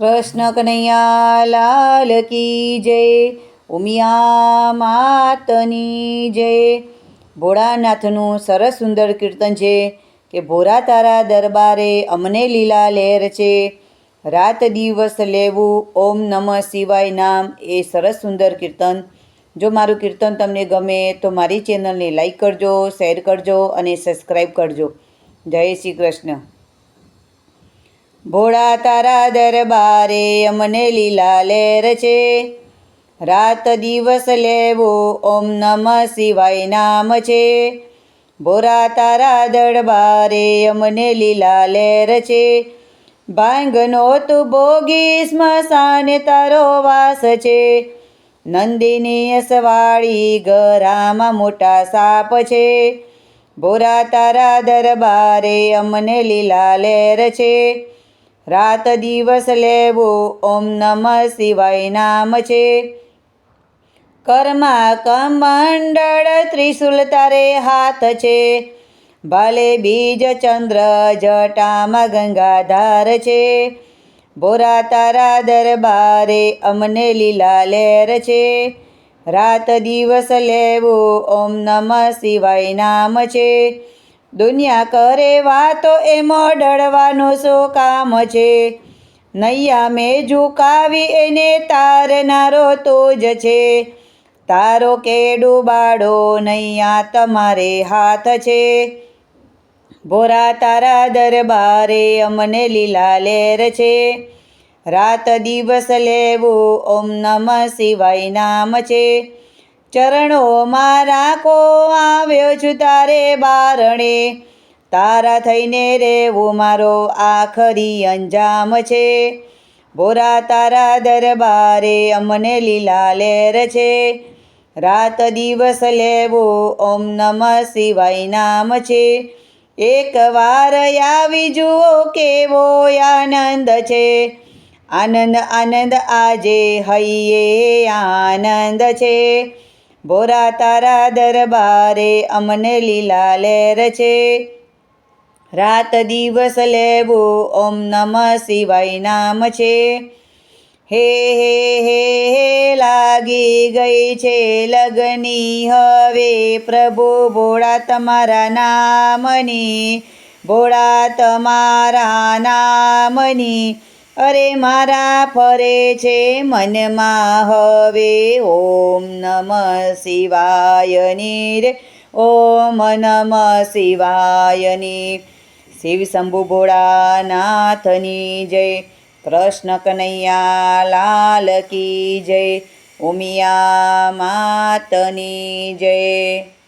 કૃષ્ણ કનૈયા લાલ કી જય. ઉમિયા માતની જય. ભોળાનાથનું સરસ સુંદર કીર્તન છે કે ભોરા તારા દરબારે અમને લીલા લહેર છે. રાત દિવસ લેવું ઓમ નમઃ શિવાય નામ. એ સરસ સુંદર કીર્તન. જો મારું કીર્તન તમને ગમે તો મારી ચેનલને લાઈક કરજો, શેર કરજો અને સબસ્ક્રાઈબ કરજો. જય શ્રી કૃષ્ણ. ભોળા તારા દરબારે અમને લીલા લહેર છે. રાત દિવસ લેવું ઓમ નમઃ શિવાય નામ છે. ભોળા તારા દરબારે અમને લીલા લહેર છે. ભાંગનો તું ભોગી સ્મશાને તારો વાસ છે. નંદિની અસવાળી ગરામાં મોટા સાપ છે. ભોળા તારા દરબારે અમને લીલા લહેર છે. રાત દિવસ લેવું ઓમ નમઃ શિવાય નામ છે. કર્મા કમંડળ ત્રિશુલ તારે હાથ છે. ભાલે બીજ ચંદ્ર જટામાં ગંગાધાર છે. ભોળા તારા દરબારે અમને લીલા લહેર છે. રાત દિવસ લેવું ઓમ નમઃ શિવાય નામ છે. દુનિયા કરે વાતો એમાં ડળવાનું શું કામ છે. નૈયા મેં ઝુકાવી એને તારનારો તો જ છે. તારો કે ડૂબાડો નૈયા તમારે હાથ છે. ભોળા તારા દરબારે અમને લીલા લહેર છે. રાત દિવસ લેવું ઓમ નમઃ શિવાય નામ છે. ચરણોમાં રાખો આવ્યો છું તારે બારણે. તારા થઈને રહેવું મારો આખરી અંજામ છે. ભોળા તારા દરબારે અમને લીલા લહેર છે. રાત દિવસ લેવું ઓમ નમઃ શિવાય નામ છે. એક વાર આવી જુઓ કેવો આનંદ છે. આનંદ આનંદ આજે હૈયે આનંદ છે. ભોળા તારા દરબારે અમને લીલા લહેર છે. રાત દિવસ લેવું ઓમ નમઃ શિવાય નામ છે. હે હે હે હે લાગી ગઈ છે લગની હવે પ્રભુ ભોળા તમારા નામની. ભોળા તમારા નામની. અરે મારા ફરે છે મનમાં હવે ઓમ નમઃ શિવાયની રે. ઓમ નમઃ શિવાયની. શિવ શંભુ ભોળાનાથની જય. કૃષ્ણ કનૈયા લાલ કી જય. ઉમિયા માતની જય.